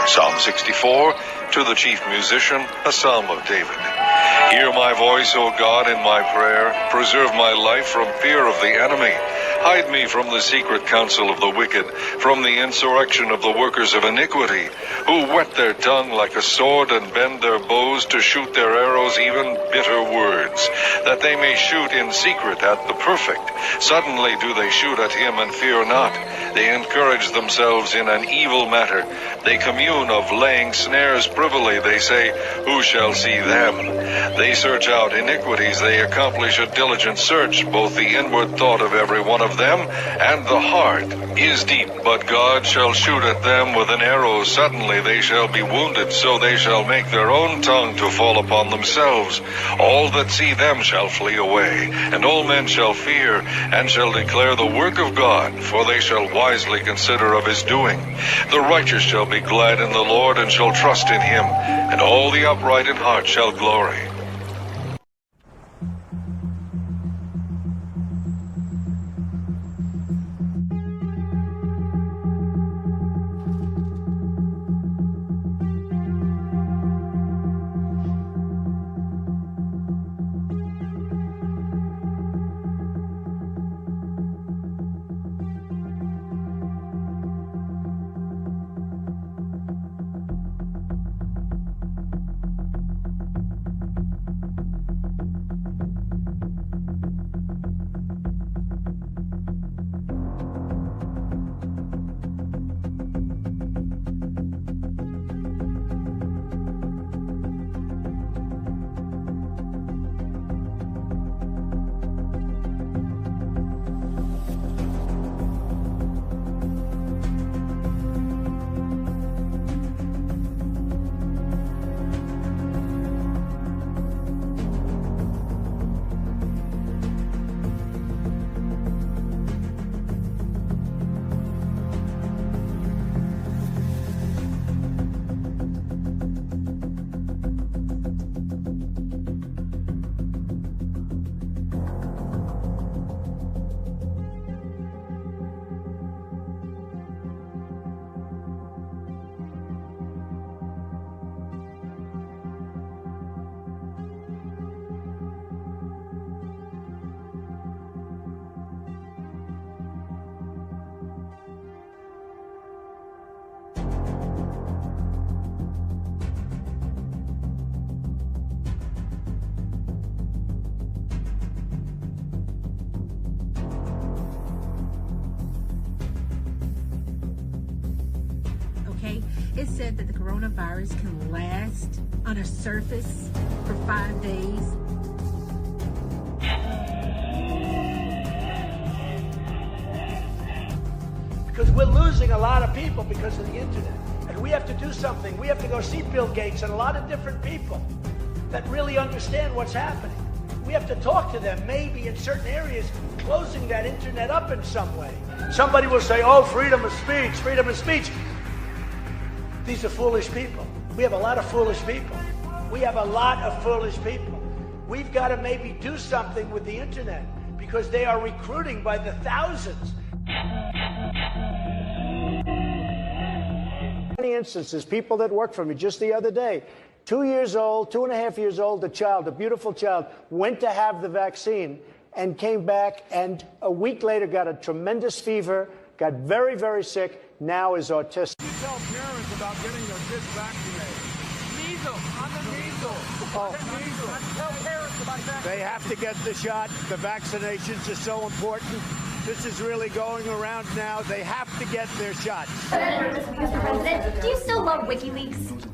Psalm 64, to the chief musician, a psalm of David. Hear my voice, O God, in my prayer. Preserve my life from fear of the enemy. Hide me from the secret counsel of the wicked, from the insurrection of the workers of iniquity, who whet their tongue like a sword and bend their bows to shoot their arrows, even bitter words, that they may shoot in secret at the perfect. Suddenly do they shoot at him and fear not. They encourage themselves in an evil matter. They commune of laying snares privily. They say, who shall see them? They search out iniquities. They accomplish a diligent search. Both the inward thought of every one of them and the heart is deep. But God shall shoot at them with an arrow. Suddenly they shall be wounded. So they shall make their own tongue to fall upon themselves. All that see them shall flee away. And all men shall fear and shall declare the work of God. For they shall wisely consider of his doing. The righteous shall be glad in the Lord and shall trust in him. And all the upright in heart shall glory. It said that the coronavirus can last on a surface for 5 days. Because we're losing a lot of people because of the internet. And we have to do something. We have to go see Bill Gates and a lot of different people that really understand what's happening. We have to talk to them, maybe in certain areas, closing that internet up in some way. Somebody will say, oh, freedom of speech, freedom of speech. These are foolish people. We have a lot of foolish people. We have a lot of foolish people. We've got to maybe do something with the internet because they are recruiting by the thousands. Many instances, people that worked for me just the other day, 2 years old, 2.5 years old, a child, a beautiful child, went to have the vaccine and came back and a week later got a tremendous fever, got very, very sick, now is autistic. You tell parents about getting their kids vaccinated. Measles, on the measles. Oh. Tell parents about that. They have to get the shot. The vaccinations are so important. This is really going around now. They have to get their shots. Mr. President, do you still love WikiLeaks?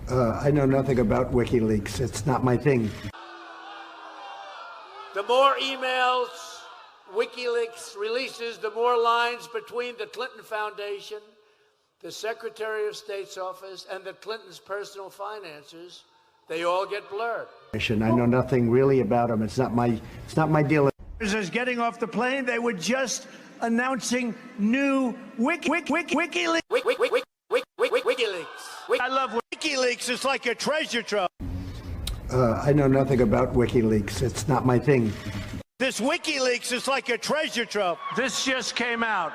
I know nothing about WikiLeaks. It's not my thing. The more emails WikiLeaks releases, the more lines between the Clinton Foundation, the Secretary of State's office, and the Clintons' personal financiers, they all get blurred. I know nothing really about them. It's not my deal. As getting off the plane, they were just announcing new WikiLeaks. WikiLeaks. I love WikiLeaks. It's like a treasure trove. I know nothing about WikiLeaks. It's not my thing. This WikiLeaks is like a treasure trove. This just came out.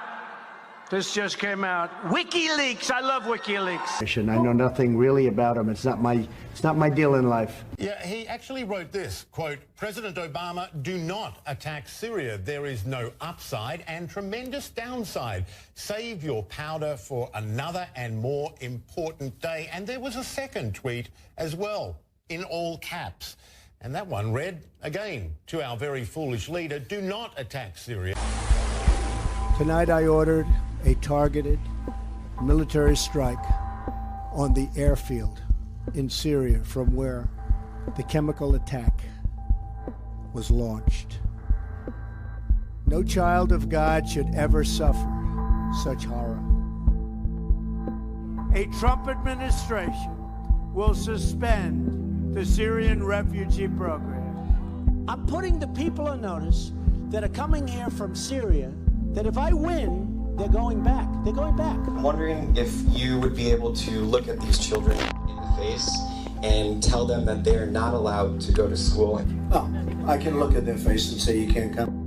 This just came out. WikiLeaks. I love WikiLeaks. I know nothing really about him. It's not my deal in life. Yeah, he actually wrote this, quote, President Obama, do not attack Syria. There is no upside and tremendous downside. Save your powder for another and more important day. And there was a second tweet as well, in all caps. And that one read, again, to our very foolish leader, do not attack Syria. Tonight I ordered a targeted military strike on the airfield in Syria from where the chemical attack was launched. No child of God should ever suffer such horror. A Trump administration will suspend the Syrian refugee program. I'm putting the people on notice that are coming here from Syria that if I win, they're going back. They're going back. I'm wondering if you would be able to look at these children in the face and tell them that they're not allowed to go to school. Oh, I can look at their face and say you can't come.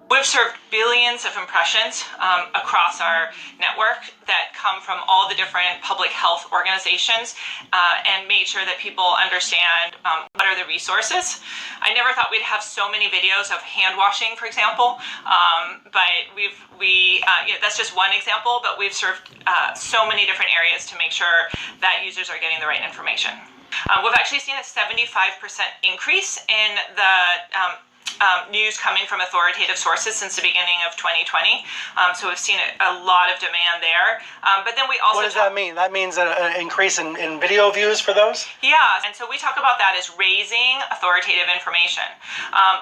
We've served billions of impressions across our network that come from all the different public health organizations and made sure that people understand what are the resources. I never thought we'd have so many videos of hand washing, for example, but that's just one example, but we've served so many different areas to make sure that users are getting the right information. We've actually seen a 75% increase in the news coming from authoritative sources since the beginning of 2020. So we've seen a lot of demand there. But then we also... What does that mean? That means an increase in video views for those? Yeah, and so we talk about that as raising authoritative information.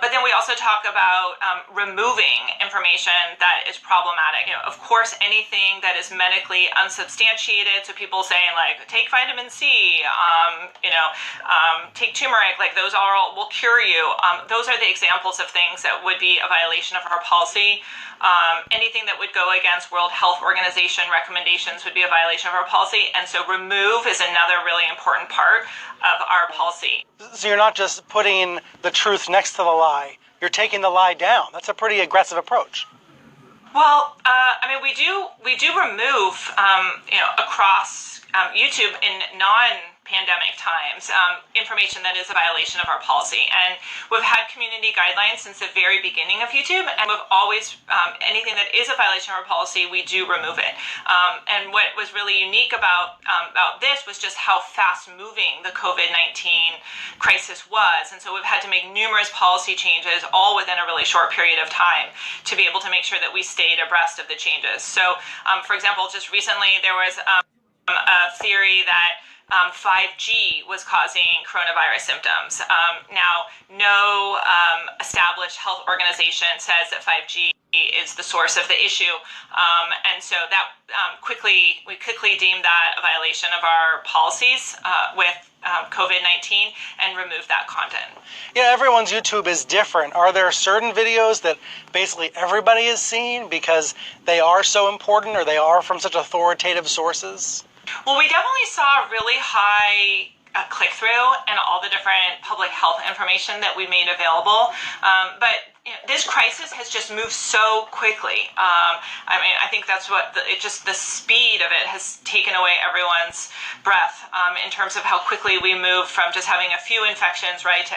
But then we also talk about removing information that is problematic. Of course, anything that is medically unsubstantiated, so people saying like, take vitamin C, take turmeric, like those all will cure you. Those are the examples of things that would be a violation of our policy. Anything that would go against World Health Organization recommendations would be a violation of our policy. And so remove is another really important part of our policy. So you're not just putting the truth next to the lie, you're taking the lie down. That's a pretty aggressive approach. Well, we do remove, across YouTube in non-pandemic times, information that is a violation of our policy. And we've had community guidelines since the very beginning of YouTube, and we've always, anything that is a violation of our policy, we do remove it. And what was really unique about this was just how fast-moving the COVID-19 crisis was. And so we've had to make numerous policy changes all within a really short period of time to be able to make sure that we stayed abreast of the changes. So, for example, just recently there was a theory that 5G was causing coronavirus symptoms. Now, no established health organization says that 5G is the source of the issue, and so that we quickly deemed that a violation of our policies with COVID-19 and removed that content. Yeah, everyone's YouTube is different. Are there certain videos that basically everybody has seen because they are so important or they are from such authoritative sources? Well, we definitely saw really high click-through and all the different public health information that we made available. But this crisis has just moved so quickly. I think that's what the speed of it has taken away everyone's breath in terms of how quickly we move from just having a few infections, right, to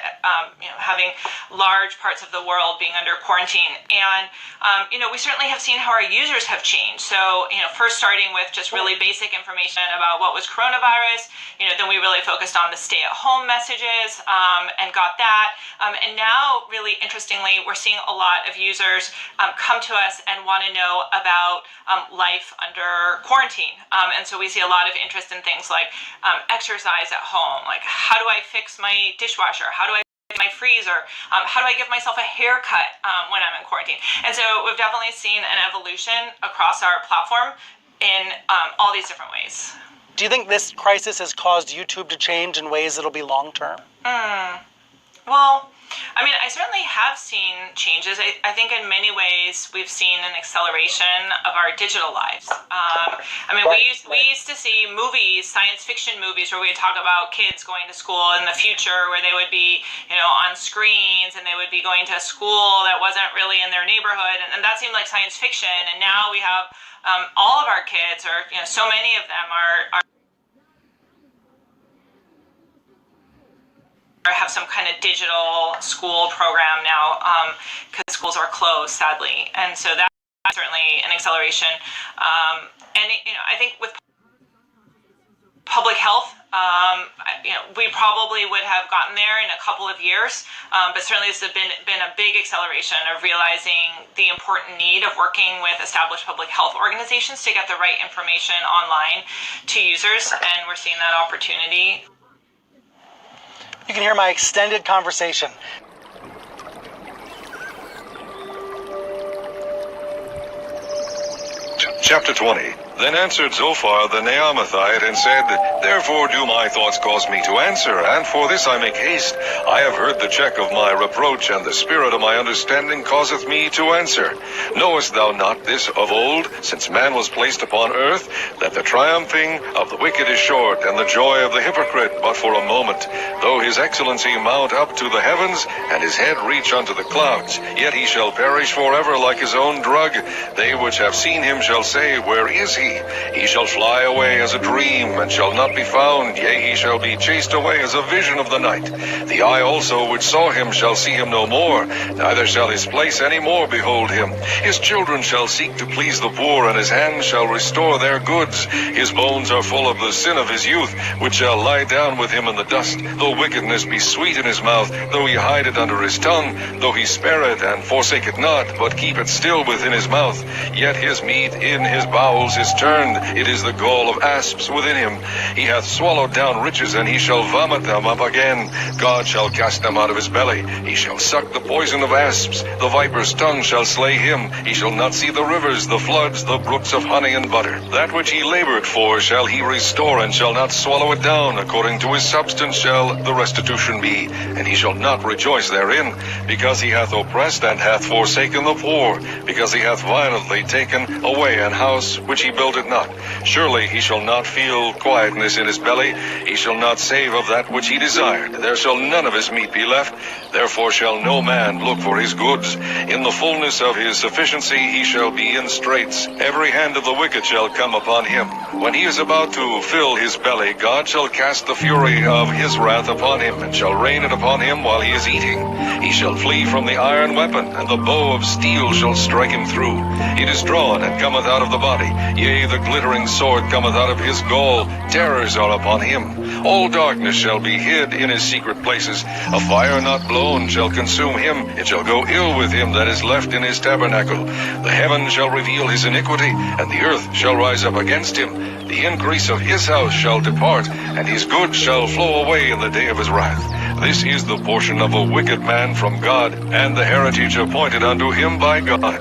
having large parts of the world being under quarantine. And we certainly have seen how our users have changed. So first starting with just really basic information about what was coronavirus, then we really focused on the stay-at-home messages and got that. And now, really interestingly, we're seeing a lot of users come to us and want to know about life under quarantine. And so we see a lot of interest in things like exercise at home, like how do I fix my dishwasher? How do I fix my freeze, or how do I give myself a haircut when I'm in quarantine? And so we've definitely seen an evolution across our platform in all these different ways. Do you think this crisis has caused YouTube to change in ways that'll be long-term? Well, I mean, I certainly have seen changes. I think in many ways we've seen an acceleration of our digital lives. I mean, we used to see movies, science fiction movies, where we would talk about kids going to school in the future, where they would be, on screens, and they would be going to a school that wasn't really in their neighborhood, and that seemed like science fiction. And now we have all of our kids, or so many of them are have some kind of digital school program now, because schools are closed, sadly, and so that's certainly an acceleration. I think with public health, we probably would have gotten there in a couple of years, but certainly this has been a big acceleration of realizing the important need of working with established public health organizations to get the right information online to users, and we're seeing that opportunity. You can hear my extended conversation. Chapter 20. Then answered Zophar the Naamathite and said, Therefore do my thoughts cause me to answer, and for this I make haste. I have heard the check of my reproach, and the spirit of my understanding causeth me to answer. Knowest thou not this of old, since man was placed upon earth, that the triumphing of the wicked is short, and the joy of the hypocrite but for a moment? Though his excellency mount up to the heavens, and his head reach unto the clouds, yet he shall perish forever like his own drug. They which have seen him shall say, Where is he? He shall fly away as a dream, and shall not be found. Yea, he shall be chased away as a vision of the night. The eye also which saw him shall see him no more, neither shall his place any more behold him. His children shall seek to please the poor, and his hands shall restore their goods. His bones are full of the sin of his youth, which shall lie down with him in the dust. Though wickedness be sweet in his mouth, though he hide it under his tongue, though he spare it and forsake it not, but keep it still within his mouth, yet his meat in his bowels is turned, it is the gall of asps within him. He hath swallowed down riches, and he shall vomit them up again. God shall cast them out of his belly. He shall suck the poison of asps. The viper's tongue shall slay him. He shall not see the rivers, the floods, the brooks of honey and butter. That which he labored for shall he restore, and shall not swallow it down. According to his substance shall the restitution be, and he shall not rejoice therein, because he hath oppressed and hath forsaken the poor, because he hath violently taken away an house which he builded not. Surely he shall not feel quietness in his belly. He shall not save of that which he desired. There shall none of his meat be left. Therefore shall no man look for his goods. In the fullness of his sufficiency he shall be in straits. Every hand of the wicked shall come upon him. When he is about to fill his belly, God shall cast the fury of his wrath upon him, and shall rain it upon him while he is eating. He shall flee from the iron weapon, and the bow of steel shall strike him through. It is drawn, and cometh out of the body. Yea, the glittering sword cometh out of his gall. Terrors are upon him. All darkness shall be hid in his secret places. A fire not blown shall consume him. It shall go ill with him that is left in his tabernacle. The heaven shall reveal his iniquity, and the earth shall rise up against him. The increase of his house shall depart, and his goods shall flow away in the day of his wrath. This is the portion of a wicked man from God, and the heritage appointed unto him by God.